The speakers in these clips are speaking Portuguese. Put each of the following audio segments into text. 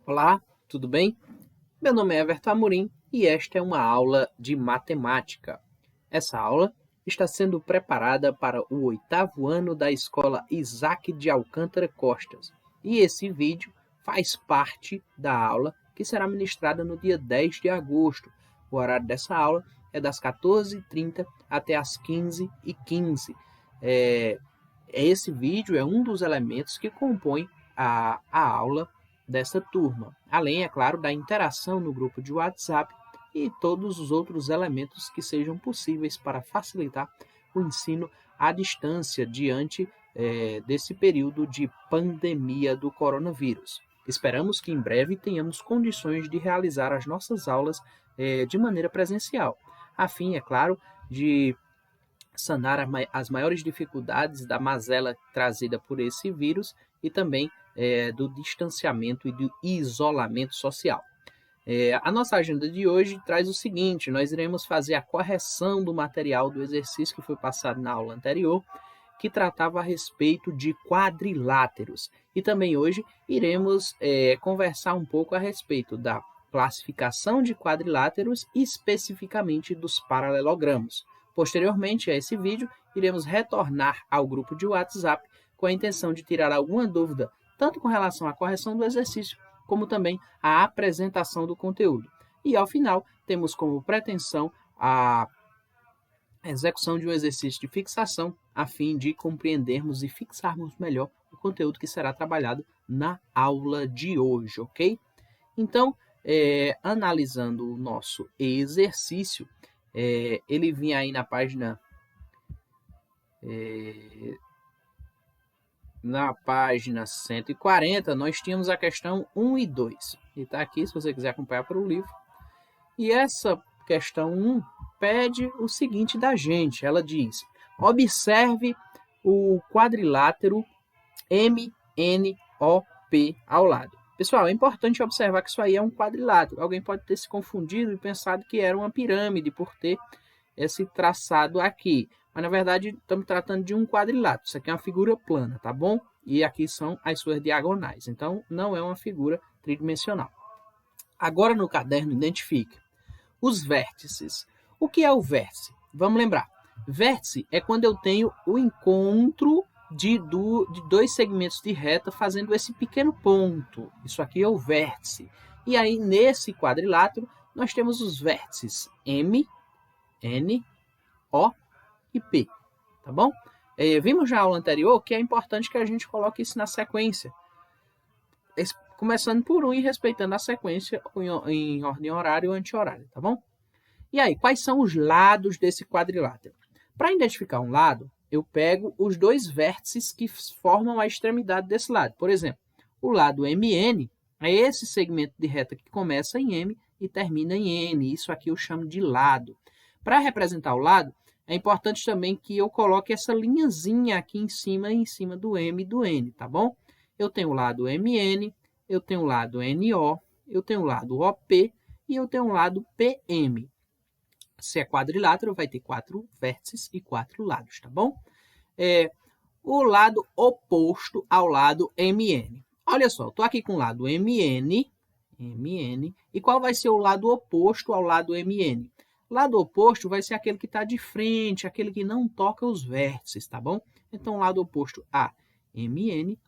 Olá, tudo bem? Meu nome é Everton Amorim e esta é uma aula de matemática. Essa aula está sendo preparada para o 8º ano da Escola Isaac de Alcântara Costas. E esse vídeo faz parte da aula que será ministrada no dia 10 de agosto. O horário dessa aula é das 14h30 até as 15h15. Esse vídeo é um dos elementos que compõem a aula dessa turma, além, é claro, da interação no grupo de WhatsApp e todos os outros elementos que sejam possíveis para facilitar o ensino à distância diante desse período de pandemia do coronavírus. Esperamos que em breve tenhamos condições de realizar as nossas aulas de maneira presencial, a fim, é claro, de sanar as maiores dificuldades da mazela trazida por esse vírus e também do distanciamento e do isolamento social. A nossa agenda de hoje traz o seguinte: nós iremos fazer a correção do material do exercício que foi passado na aula anterior, que tratava a respeito de quadriláteros. E também hoje iremos conversar um pouco a respeito da classificação de quadriláteros e especificamente dos paralelogramos. Posteriormente a esse vídeo, iremos retornar ao grupo de WhatsApp com a intenção de tirar alguma dúvida, tanto com relação à correção do exercício, como também à apresentação do conteúdo. E ao final, temos como pretensão a execução de um exercício de fixação, a fim de compreendermos e fixarmos melhor o conteúdo que será trabalhado na aula de hoje, ok? Então, analisando o nosso exercício, ele vinha aí na página 140, nós tínhamos a questão 1 e 2. E está aqui, se você quiser acompanhar pelo livro. E essa questão 1 pede o seguinte da gente. Ela diz: observe o quadrilátero MNOP ao lado. Pessoal, é importante observar que isso aí é um quadrilátero. Alguém pode ter se confundido e pensado que era uma pirâmide por ter esse traçado aqui. Mas, na verdade, estamos tratando de um quadrilátero. Isso aqui é uma figura plana, tá bom? E aqui são as suas diagonais. Então, não é uma figura tridimensional. Agora, no caderno, identifique os vértices. O que é o vértice? Vamos lembrar. Vértice é quando eu tenho o encontro de dois segmentos de reta fazendo esse pequeno ponto. Isso aqui é o vértice. E aí, nesse quadrilátero, nós temos os vértices M, N, O e P. Tá bom? Vimos na aula anterior que é importante que a gente coloque isso na sequência. Começando por 1 e respeitando a sequência em ordem horária ou anti-horária, tá bom? E aí, quais são os lados desse quadrilátero? Para identificar um lado, eu pego os dois vértices que formam a extremidade desse lado. Por exemplo, o lado MN é esse segmento de reta que começa em M e termina em N. Isso aqui eu chamo de lado. Para representar o lado, é importante também que eu coloque essa linhazinha aqui em cima do M e do N, tá bom? Eu tenho o lado MN, eu tenho o lado NO, eu tenho o lado OP e eu tenho o lado PM. Se é quadrilátero, vai ter 4 vértices e 4 lados, tá bom? O lado oposto ao lado MN. Olha só, estou aqui com o lado MN, e qual vai ser o lado oposto ao lado MN? O lado oposto vai ser aquele que está de frente, aquele que não toca os vértices, tá bom? Então, o lado oposto a MN.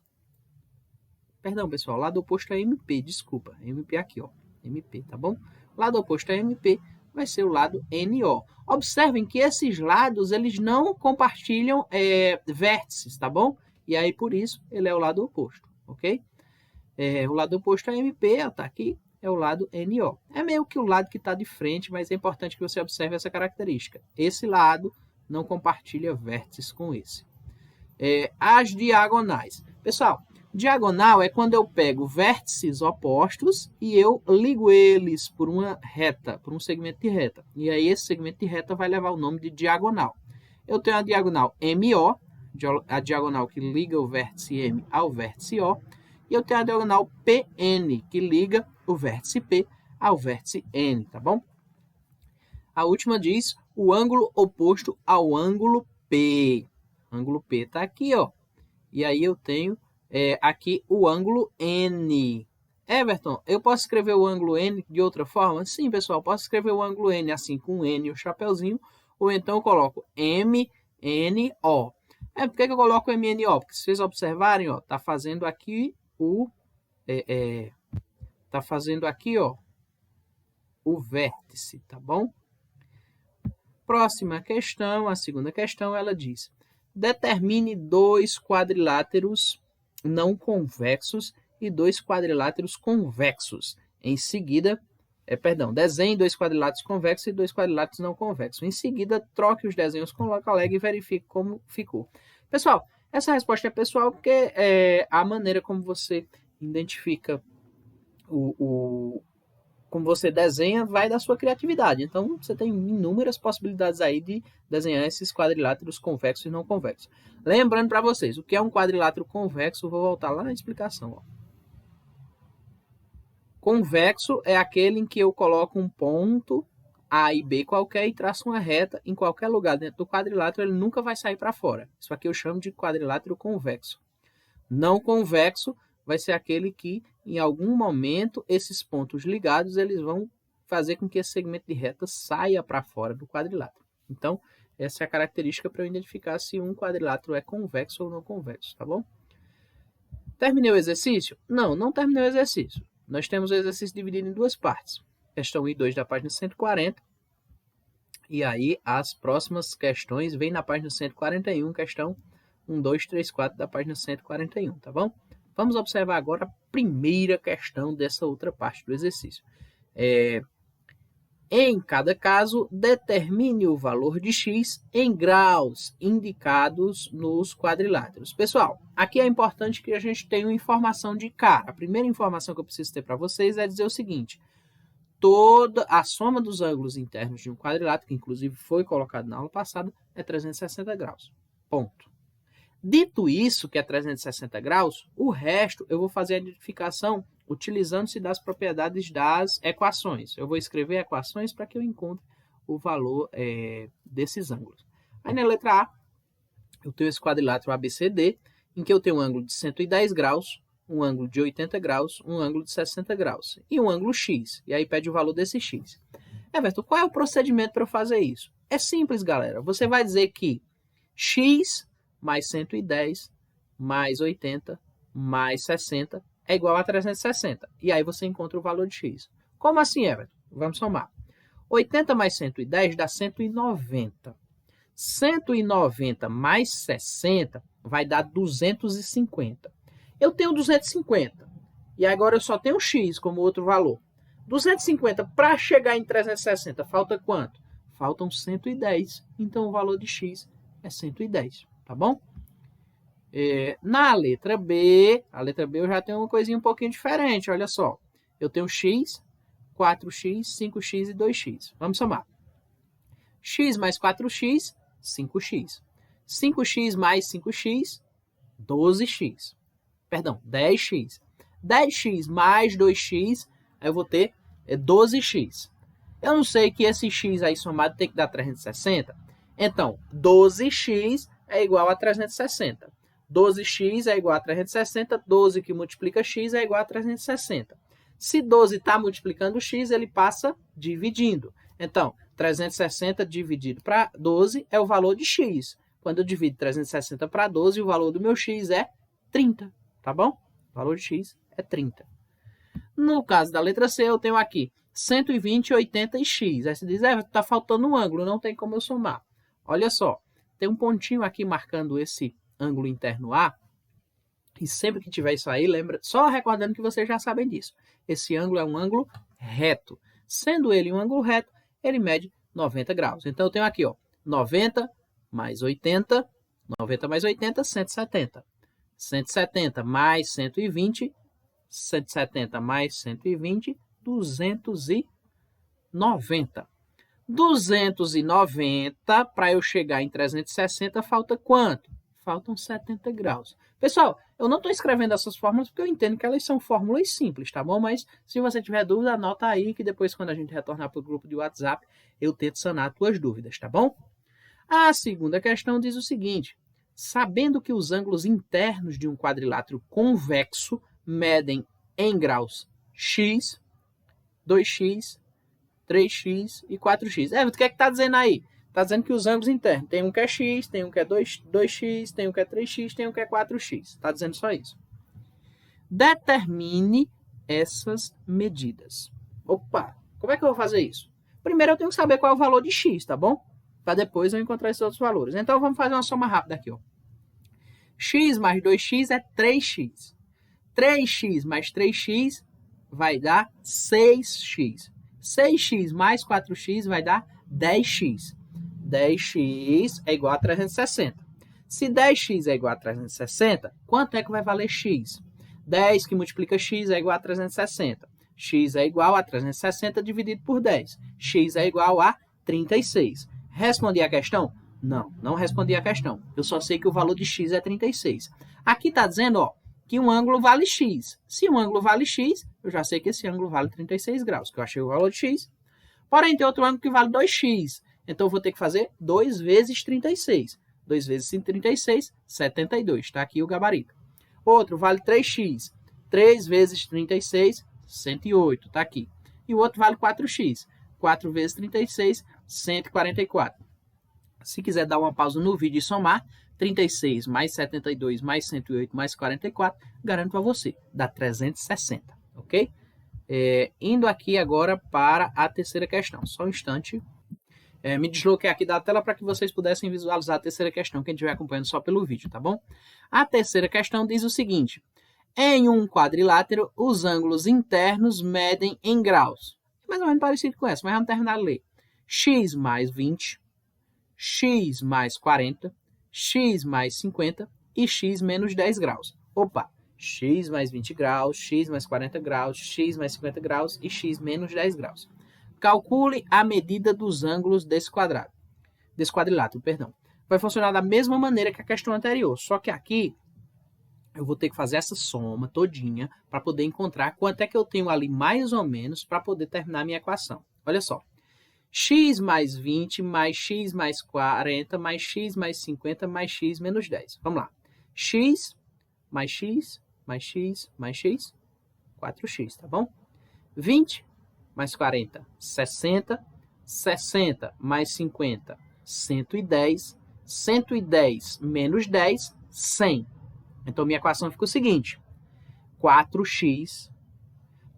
Perdão, pessoal, o lado oposto a MP, desculpa. MP aqui, ó. MP, tá bom? O lado oposto a MP vai ser o lado NO. Observem que esses lados, eles não compartilham vértices, tá bom? E aí, por isso, ele é o lado oposto, ok? O lado oposto a MP, ó, tá aqui, é o lado NO. É meio que o lado que está de frente, mas é importante que você observe essa característica. Esse lado não compartilha vértices com esse. As diagonais. Pessoal, diagonal é quando eu pego vértices opostos e eu ligo eles por uma reta, por um segmento de reta. E aí esse segmento de reta vai levar o nome de diagonal. Eu tenho a diagonal MO, a diagonal que liga o vértice M ao vértice O. E eu tenho a diagonal PN, que liga o vértice P ao vértice N, tá bom? A última diz o ângulo oposto ao ângulo P. O ângulo P está aqui, ó. E aí eu tenho aqui o ângulo N. Everton, eu posso escrever o ângulo N de outra forma? Sim, pessoal, posso escrever o ângulo N assim, com N e o chapeuzinho, ou então eu coloco MNO. Por que eu coloco MNO? Porque se vocês observarem, ó, tá fazendo aqui o vértice, tá bom? Próxima questão, a segunda questão, ela diz: determine dois quadriláteros não convexos e dois quadriláteros convexos. Em seguida, desenhe dois quadriláteros convexos e dois quadriláteros não convexos. Em seguida, troque os desenhos com o colega e verifique como ficou. Pessoal, essa resposta é pessoal porque a maneira como você identifica como você desenha vai da sua criatividade. Então, você tem inúmeras possibilidades aí de desenhar esses quadriláteros convexos e não convexos. Lembrando para vocês, o que é um quadrilátero convexo, vou voltar lá na explicação. Ó. Convexo é aquele em que eu coloco um ponto A e B qualquer e traço uma reta em qualquer lugar dentro do quadrilátero, ele nunca vai sair para fora. Isso aqui eu chamo de quadrilátero convexo. Não convexo vai ser aquele que, em algum momento, esses pontos ligados, eles vão fazer com que esse segmento de reta saia para fora do quadrilátero. Então, essa é a característica para eu identificar se um quadrilátero é convexo ou não convexo, tá bom? Terminei o exercício? Não, não terminei o exercício. Nós temos o exercício dividido em duas partes. Questão 1 e 2 da página 140. E aí, as próximas questões vêm na página 141, questão 1, 2, 3, 4 da página 141, tá bom? Vamos observar agora a primeira questão dessa outra parte do exercício. Em cada caso, determine o valor de x em graus indicados nos quadriláteros. Pessoal, aqui é importante que a gente tenha uma informação de cara. A primeira informação que eu preciso ter para vocês é dizer o seguinte: toda a soma dos ângulos internos de um quadrilátero, que inclusive foi colocado na aula passada, é 360 graus. Ponto. Dito isso, que é 360 graus, o resto eu vou fazer a identificação utilizando-se das propriedades das equações. Eu vou escrever equações para que eu encontre o valor desses ângulos. Aí na letra A, eu tenho esse quadrilátero ABCD, em que eu tenho um ângulo de 110 graus, um ângulo de 80 graus, um ângulo de 60 graus e um ângulo X. E aí pede o valor desse X. Everton, qual é o procedimento para eu fazer isso? É simples, galera. Você vai dizer que X mais 110, mais 80, mais 60 é igual a 360. E aí você encontra o valor de x. Como assim, Everton? Vamos somar. 80 mais 110 dá 190. 190 mais 60 vai dar 250. Eu tenho 250. E agora eu só tenho x como outro valor. 250 para chegar em 360, falta quanto? Faltam 110. Então o valor de x é 110. Tá bom? Na letra B, eu já tenho uma coisinha um pouquinho diferente, olha só. Eu tenho x, 4x, 5x e 2x. Vamos somar. X mais 4x, 5x. 5x mais 5x, 12x. Perdão, 10x. 10x mais 2x, aí eu vou ter 12x. Eu não sei que esse x aí somado tem que dar 360. Então, 12x é igual a 360. 12x é igual a 360, 12 que multiplica x é igual a 360. Se 12 está multiplicando x, ele passa dividindo. Então, 360 dividido para 12 é o valor de x. Quando eu divido 360 para 12, o valor do meu x é 30, tá bom? O valor de x é 30. No caso da letra C, eu tenho aqui 120, 80 e x. Aí você diz, está faltando um ângulo, não tem como eu somar. Olha só, tem um pontinho aqui marcando esse ângulo interno A. E sempre que tiver isso aí, lembra, só recordando que vocês já sabem disso. Esse ângulo é um ângulo reto. Sendo ele um ângulo reto, ele mede 90 graus. Então, eu tenho aqui, ó, 90 mais 80, 90 mais 80, 170. 170 mais 120, 170 mais 120, 290. 290, para eu chegar em 360, falta quanto? Faltam 70 graus. Pessoal, eu não estou escrevendo essas fórmulas porque eu entendo que elas são fórmulas simples, tá bom? Mas se você tiver dúvida, anota aí que depois, quando a gente retornar para o grupo de WhatsApp, eu tento sanar as tuas dúvidas, tá bom? A segunda questão diz o seguinte: sabendo que os ângulos internos de um quadrilátero convexo medem em graus x, 2x, 3x e 4x. Everton, o que é que está dizendo aí? Está dizendo que os ângulos internos, tem um que é x, tem um que é 2x, tem um que é 3x, tem um que é 4x. Está dizendo só isso. Determine essas medidas. Opa, como é que eu vou fazer isso? Primeiro eu tenho que saber qual é o valor de x, tá bom? Para depois eu encontrar esses outros valores. Então vamos fazer uma soma rápida aqui, ó. X mais 2x é 3x. 3x mais 3x vai dar 6x. 6x mais 4x vai dar 10x. 10x é igual a 360. Se 10x é igual a 360, quanto é que vai valer x? 10 que multiplica x é igual a 360. X é igual a 360 dividido por 10. X é igual a 36. Respondi a questão? Não, não respondi a questão. Eu só sei que o valor de x é 36. Aqui está dizendo, ó, que um ângulo vale x. Se um ângulo vale x, eu já sei que esse ângulo vale 36 graus, que eu achei o valor de x. Porém, tem outro ângulo que vale 2x. Então, eu vou ter que fazer 2 vezes 36. 2 vezes 36, 72. Está aqui o gabarito. Outro vale 3x. 3 vezes 36, 108. Está aqui. E o outro vale 4x. 4 vezes 36, 144. Se quiser dar uma pausa no vídeo e somar, 36 mais 72 mais 108 mais 44, garanto a você, dá 360, ok? Indo aqui agora para a terceira questão. Só um instante. Me desloquei aqui da tela para que vocês pudessem visualizar a terceira questão, quem estiver acompanhando só pelo vídeo, tá bom? A terceira questão diz o seguinte: em um quadrilátero, os ângulos internos medem em graus. É mais ou menos parecido com essa, mas vamos terminar de ler. X mais 20, x mais 40, x mais 50 e x menos 10 graus. Opa! X mais 20 graus, x mais 40 graus, x mais 50 graus e x menos 10 graus. Calcule a medida dos ângulos desse quadrilátero, perdão. Vai funcionar da mesma maneira que a questão anterior, só que aqui eu vou ter que fazer essa soma todinha para poder encontrar quanto é que eu tenho ali mais ou menos para poder terminar a minha equação. Olha só. X mais 20 mais x mais 40 mais x mais 50 mais x menos 10. Vamos lá. X mais x mais x mais x, 4x, tá bom? 20 mais 40, 60. 60 mais 50, 110. 110 menos 10, 100. Então, minha equação fica o seguinte. 4x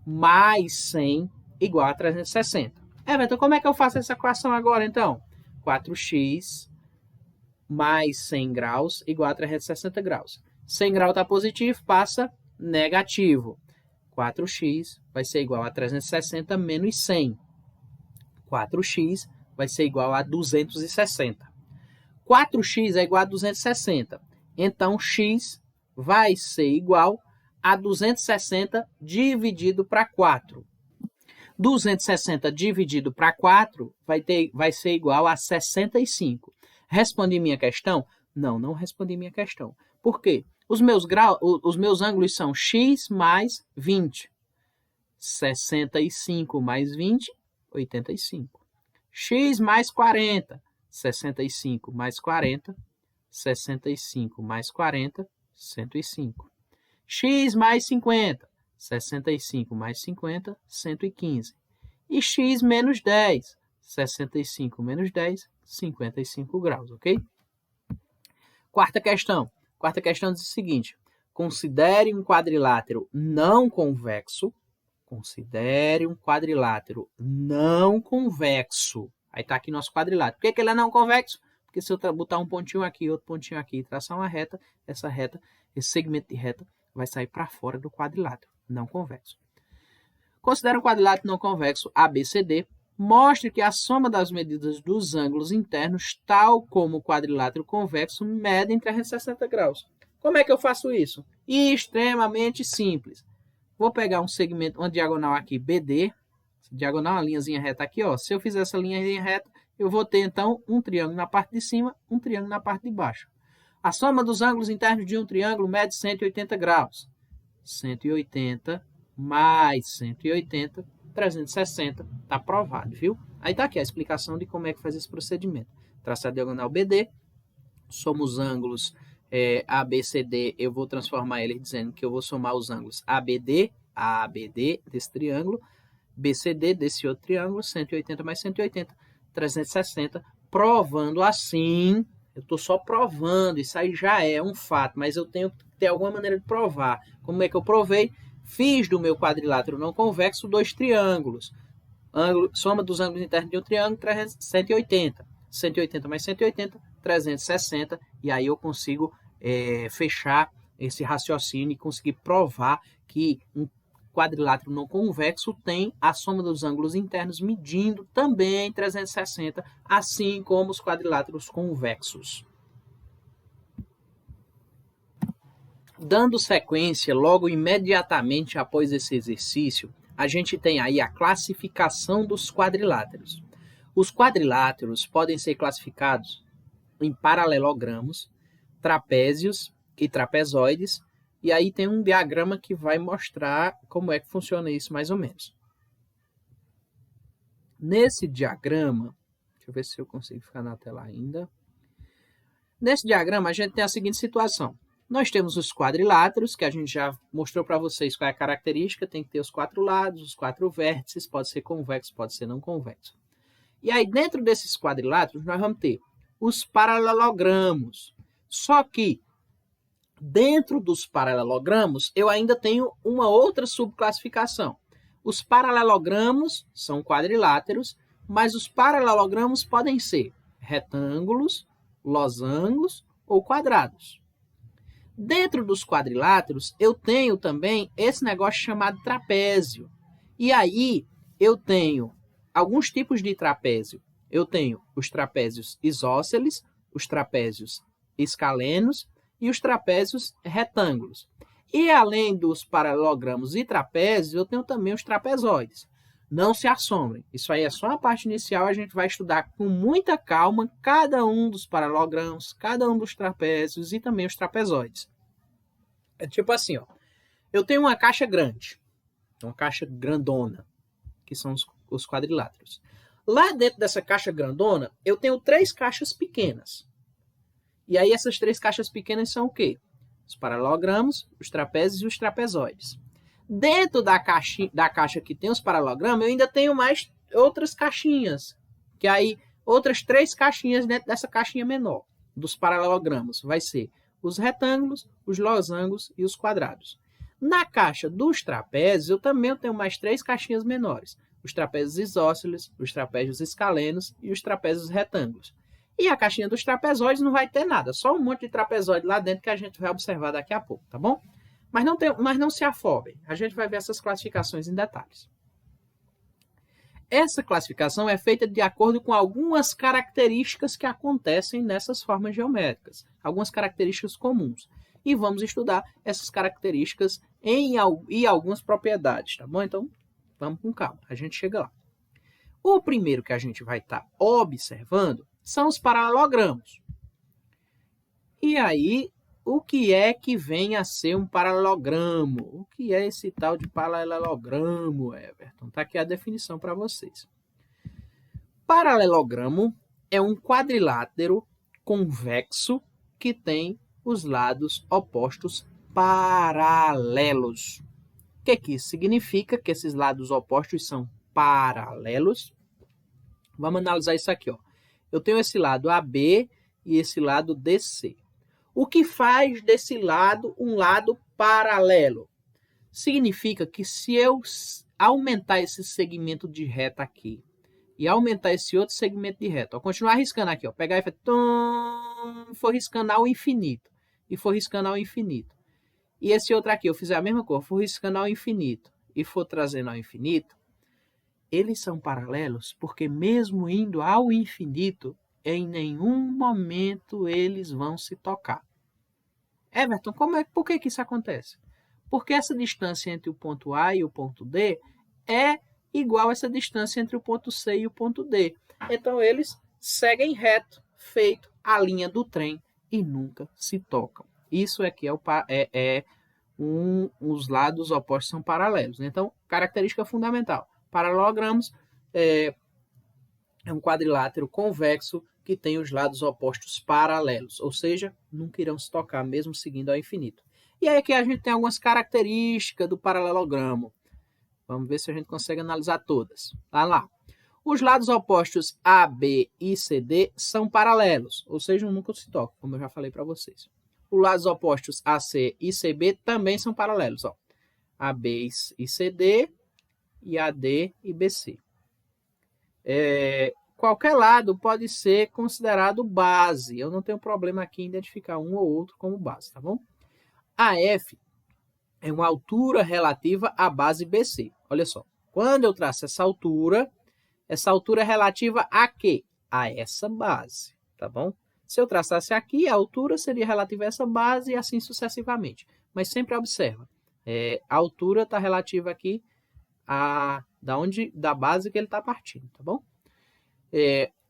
mais 100 igual a 360. Então, como é que eu faço essa equação agora, então? 4x mais 100 graus igual a 360 graus. 100 graus está positivo, passa negativo. 4x vai ser igual a 360 menos 100. 4x vai ser igual a 260. 4x é igual a 260. Então, x vai ser igual a 260 dividido para 4. 260 dividido para 4 vai ser igual a 65. Respondi minha questão? Não, não respondi minha questão. Por quê? Os meus ângulos são x mais 20. 65 mais 20, 85. X mais 40. 65 mais 40. 65 mais 40, 105. X mais 50. 65 mais 50, 115. E x menos 10. 65 menos 10, 55 graus, ok? Quarta questão. Quarta questão diz o seguinte. Considere um quadrilátero não convexo. Considere um quadrilátero não convexo. Aí está aqui nosso quadrilátero. Por que ele é não convexo? Porque se eu botar um pontinho aqui, outro pontinho aqui e traçar uma reta, esse segmento de reta vai sair para fora do quadrilátero não convexo. Considere um quadrilátero não convexo ABCD. Mostre que a soma das medidas dos ângulos internos, tal como o quadrilátero convexo, medem 360 graus. Como é que eu faço isso? Extremamente simples. Vou pegar um segmento, uma diagonal aqui, BD. Diagonal, uma linhazinha reta aqui, ó. Se eu fizer essa linhazinha reta, eu vou ter, então, um triângulo na parte de cima, um triângulo na parte de baixo. A soma dos ângulos internos de um triângulo mede 180 graus. 180 mais 180, 360. Está provado, viu? Aí está aqui a explicação de como é que faz esse procedimento. Traçar a diagonal BD, soma os ângulos ABCD, eu vou transformar ele dizendo que eu vou somar os ângulos ABD, ABD desse triângulo, BCD desse outro triângulo, 180 mais 180, 360, provando assim, eu estou só provando, isso aí já é um fato, mas eu tenho que ter alguma maneira de provar. Como é que eu provei? Fiz do meu quadrilátero não convexo dois triângulos. Soma dos ângulos internos de um triângulo, 180. 180 mais 180, 360, e aí eu consigo fechar esse raciocínio e conseguir provar que um quadrilátero não convexo tem a soma dos ângulos internos medindo também 360, assim como os quadriláteros convexos. Dando sequência, logo imediatamente após esse exercício, a gente tem aí a classificação dos quadriláteros. Os quadriláteros podem ser classificados em paralelogramos, trapézios e trapezoides, e aí tem um diagrama que vai mostrar como é que funciona isso mais ou menos. Nesse diagrama, deixa eu ver se eu consigo ficar na tela ainda. Nesse diagrama, a gente tem a seguinte situação. Nós temos os quadriláteros, que a gente já mostrou para vocês qual é a característica, tem que ter os quatro lados, os quatro vértices, pode ser convexo, pode ser não convexo. E aí, dentro desses quadriláteros, nós vamos ter os paralelogramos. Só que, dentro dos paralelogramos, eu ainda tenho uma outra subclassificação. Os paralelogramos são quadriláteros, mas os paralelogramos podem ser retângulos, losangos ou quadrados. Dentro dos quadriláteros, eu tenho também esse negócio chamado trapézio. E aí, eu tenho alguns tipos de trapézio. Eu tenho os trapézios isósceles, os trapézios escalenos e os trapézios retângulos. E além dos paralelogramos e trapézios, eu tenho também os trapezoides. Não se assombrem, isso aí é só a parte inicial, a gente vai estudar com muita calma cada um dos paralelogramos, cada um dos trapézios e também os trapezoides. É tipo assim, ó, eu tenho uma caixa grande, uma caixa grandona, que são os quadriláteros. Lá dentro dessa caixa grandona, eu tenho 3 caixas pequenas. E aí essas 3 caixas pequenas são o quê? Os paralelogramos, os trapézios e os trapezoides. Dentro da caixa que tem os paralelogramas, eu ainda tenho mais outras caixinhas. Que aí, outras 3 caixinhas dentro dessa caixinha menor dos paralelogramos. Vai ser os retângulos, os losangos e os quadrados. Na caixa dos trapézios, eu também tenho mais 3 caixinhas menores. Os trapézios isósceles, os trapézios escalenos e os trapézios retângulos. E a caixinha dos trapezoides não vai ter nada, só um monte de trapezoide lá dentro que a gente vai observar daqui a pouco, tá bom? Mas não se afobem, a gente vai ver essas classificações em detalhes. Essa classificação é feita de acordo com algumas características que acontecem nessas formas geométricas, algumas características comuns. E vamos estudar essas características e algumas propriedades, tá bom? Então, vamos com calma, a gente chega lá. O primeiro que a gente vai estar observando são os paralelogramos. E aí, o que é que vem a ser um paralelogramo? O que é esse tal de paralelogramo, Everton? Está aqui a definição para vocês. Paralelogramo é um quadrilátero convexo que tem os lados opostos paralelos. O que isso significa? Que esses lados opostos são paralelos. Vamos analisar isso aqui, ó. Eu tenho esse lado AB e esse lado DC. O que faz desse lado um lado paralelo? Significa que se eu aumentar esse segmento de reta aqui e aumentar esse outro segmento de reta, ó, continuar riscando aqui, ó, pegar e for riscando ao infinito, e for riscando ao infinito. E esse outro aqui, eu fizer a mesma coisa, for riscando ao infinito e for trazendo ao infinito, eles são paralelos porque mesmo indo ao infinito, em nenhum momento eles vão se tocar. Everton, por que isso acontece? Porque essa distância entre o ponto A e o ponto D é igual a essa distância entre o ponto C e o ponto D. Então eles seguem reto, feito a linha do trem e nunca se tocam. Isso aqui os lados opostos são paralelos. Então, característica fundamental. Paralelogramos é um quadrilátero convexo que tem os lados opostos paralelos, ou seja, nunca irão se tocar, mesmo seguindo ao infinito. E aí aqui a gente tem algumas características do paralelogramo. Vamos ver se a gente consegue analisar todas. Tá lá. Os lados opostos A, B e CD são paralelos, ou seja, nunca se tocam, como eu já falei para vocês. Os lados opostos AC e CB também são paralelos, ó. AB e CD e AD e BC. Qualquer lado pode ser considerado base. Eu não tenho problema aqui em identificar um ou outro como base, tá bom? AF é uma altura relativa à base BC. Olha só, quando eu traço essa altura é relativa a quê? A essa base, tá bom? Se eu traçasse aqui, a altura seria relativa a essa base e assim sucessivamente. Mas sempre observa, a altura está relativa aqui da base que ele está partindo, tá bom?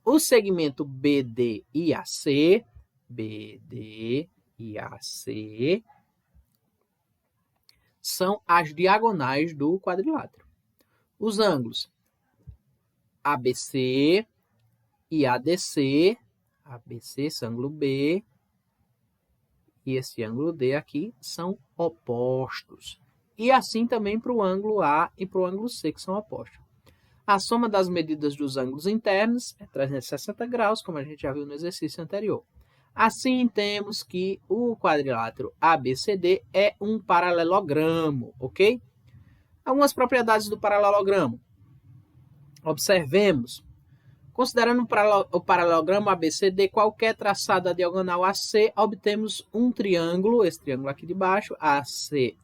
O segmento BD e AC são as diagonais do quadrilátero. Os ângulos ABC e ADC, esse ângulo B e esse ângulo D aqui são opostos. E assim também para o ângulo A e para o ângulo C, que são opostos. A soma das medidas dos ângulos internos é 360 graus, como a gente já viu no exercício anterior. Assim, temos que o quadrilátero ABCD é um paralelogramo, ok? Algumas propriedades do paralelogramo. Observemos. Considerando o paralelogramo ABCD, qualquer traçado da diagonal AC, obtemos um triângulo, esse triângulo aqui de baixo, ADC,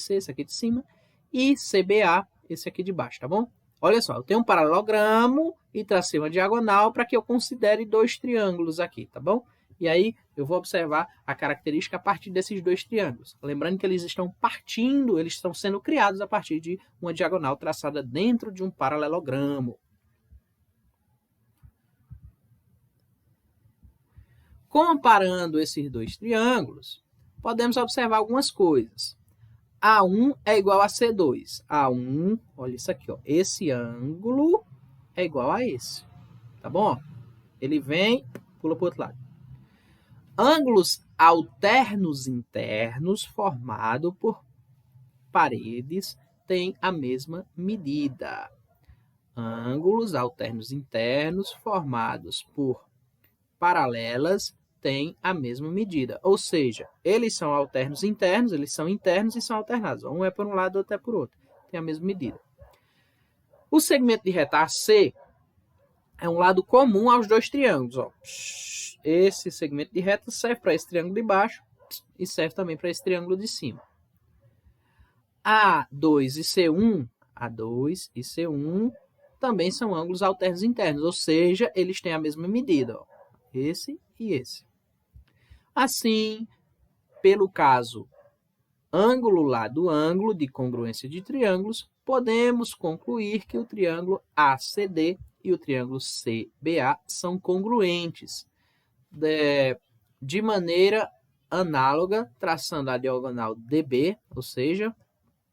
esse aqui de cima, e CBA, esse aqui de baixo, tá bom? Olha só, eu tenho um paralelogramo e tracei uma diagonal para que eu considere dois triângulos aqui, tá bom? E aí eu vou observar a característica a partir desses dois triângulos. Lembrando que eles estão partindo, eles estão sendo criados a partir de uma diagonal traçada dentro de um paralelogramo. Comparando esses dois triângulos, podemos observar algumas coisas. A1 é igual a C2. A1, olha isso aqui, ó. Esse ângulo é igual a esse. Tá bom? Ele vem, pula para o outro lado. Ângulos alternos internos formados por paredes têm a mesma medida. Ângulos alternos internos formados por paralelas têm a mesma medida. Ou seja, eles são alternos internos, eles são internos e são alternados. Um é por um lado, outro é por outro. Tem a mesma medida. O segmento de reta AC é um lado comum aos dois triângulos. Ó. Esse segmento de reta serve para esse triângulo de baixo e serve também para esse triângulo de cima. A2 e C1 também são ângulos alternos internos, ou seja, eles têm a mesma medida. Ó. Esse e esse. Assim, pelo caso ângulo-lado ângulo de congruência de triângulos, podemos concluir que o triângulo ACD e o triângulo CBA são congruentes. De maneira análoga, traçando a diagonal DB, ou seja,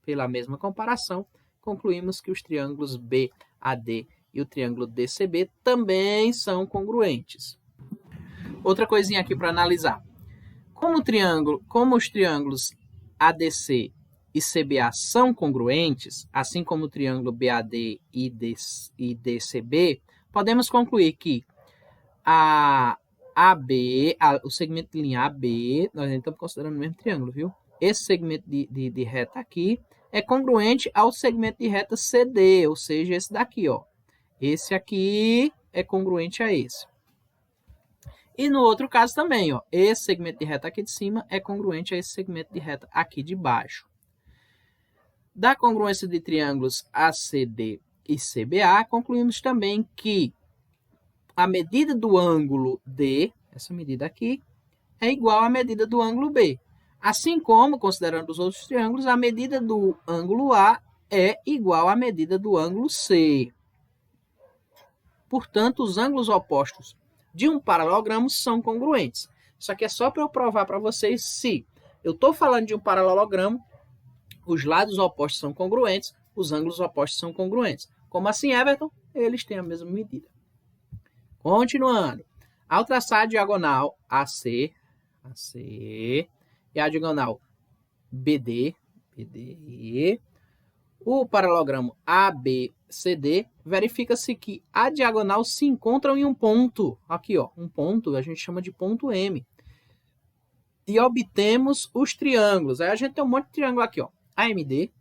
pela mesma comparação, concluímos que os triângulos BAD e o triângulo DCB também são congruentes. Outra coisinha aqui para analisar. Como os triângulos ADC e CBA são congruentes, assim como o triângulo BAD e DCB, podemos concluir que o segmento de linha AB, nós estamos considerando o mesmo triângulo, viu? Esse segmento de reta aqui é congruente ao segmento de reta CD, ou seja, esse daqui, ó. Esse aqui é congruente a esse. E no outro caso também, ó, esse segmento de reta aqui de cima é congruente a esse segmento de reta aqui de baixo. Da congruência de triângulos ACD e CBA, concluímos também que a medida do ângulo D, essa medida aqui, é igual à medida do ângulo B. Assim como, considerando os outros triângulos, a medida do ângulo A é igual à medida do ângulo C. Portanto, os ângulos opostos de um paralelogramo são congruentes. Isso aqui é só para eu provar para vocês se eu estou falando de um paralelogramo, os lados opostos são congruentes, os ângulos opostos são congruentes. Como assim, Everton? Eles têm a mesma medida. Continuando. Ao traçar a diagonal AC e a diagonal BD, o paralelogramo ABCD, verifica-se que a diagonal se encontra em um ponto. Aqui, ó, um ponto, a gente chama de ponto M. E obtemos os triângulos. Aí a gente tem um monte de triângulo aqui, ó, AMD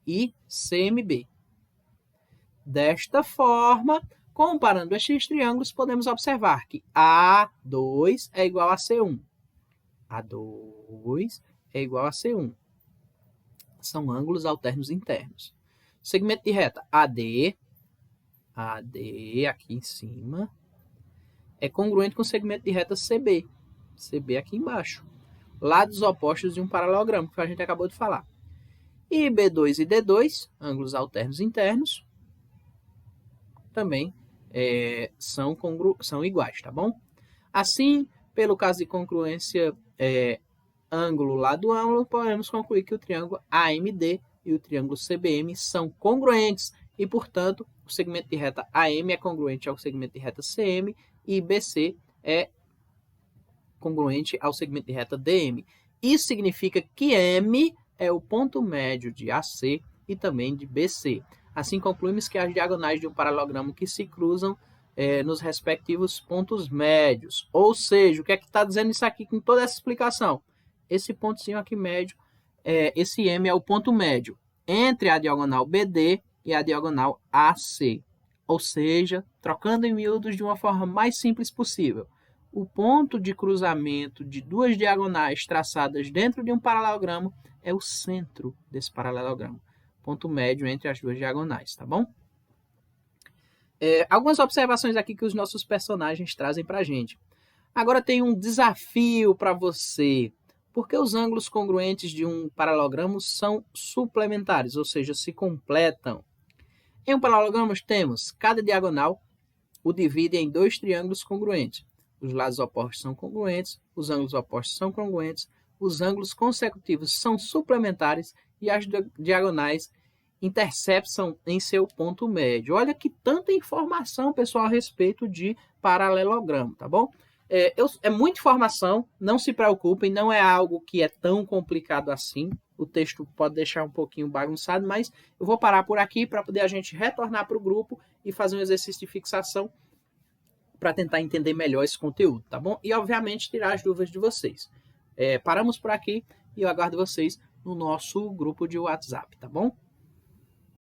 e CMB. Desta forma, comparando estes triângulos, podemos observar que A2 é igual a C1. A2 é igual a C1. São ângulos alternos internos. Segmento de reta AD aqui em cima, é congruente com o segmento de reta CB aqui embaixo. Lados opostos de um paralelogramo, que a gente acabou de falar. E B2 e D2, ângulos alternos internos, também são iguais, tá bom? Assim, pelo caso de congruência ângulo lado ângulo, podemos concluir que o triângulo AMD e o triângulo CBM são congruentes e, portanto, o segmento de reta AM é congruente ao segmento de reta CM e BC é congruente ao segmento de reta DM. Isso significa que M é o ponto médio de AC e também de BC. Assim, concluímos que as diagonais de um paralelogramo que se cruzam nos respectivos pontos médios. Ou seja, o que é que está dizendo isso aqui com toda essa explicação? Esse pontozinho aqui médio, esse M é o ponto médio entre a diagonal BD e a diagonal AC. Ou seja, trocando em miúdos de uma forma mais simples possível, o ponto de cruzamento de duas diagonais traçadas dentro de um paralelogramo é o centro desse paralelogramo. Ponto médio entre as duas diagonais, tá bom? Algumas observações aqui que os nossos personagens trazem para a gente. Agora tem um desafio para você. Porque os ângulos congruentes de um paralelogramo são suplementares, ou seja, se completam. Em um paralelogramo temos cada diagonal o divide em dois triângulos congruentes. Os lados opostos são congruentes, os ângulos opostos são congruentes, os ângulos consecutivos são suplementares e as diagonais interceptam em seu ponto médio. Olha que tanta informação, pessoal, a respeito de paralelogramo, tá bom? É muita informação, não se preocupem, não é algo que é tão complicado assim. O texto pode deixar um pouquinho bagunçado, mas eu vou parar por aqui para poder a gente retornar para o grupo e fazer um exercício de fixação para tentar entender melhor esse conteúdo, tá bom? E, obviamente, tirar as dúvidas de vocês. Paramos por aqui e eu aguardo vocês no nosso grupo de WhatsApp, tá bom?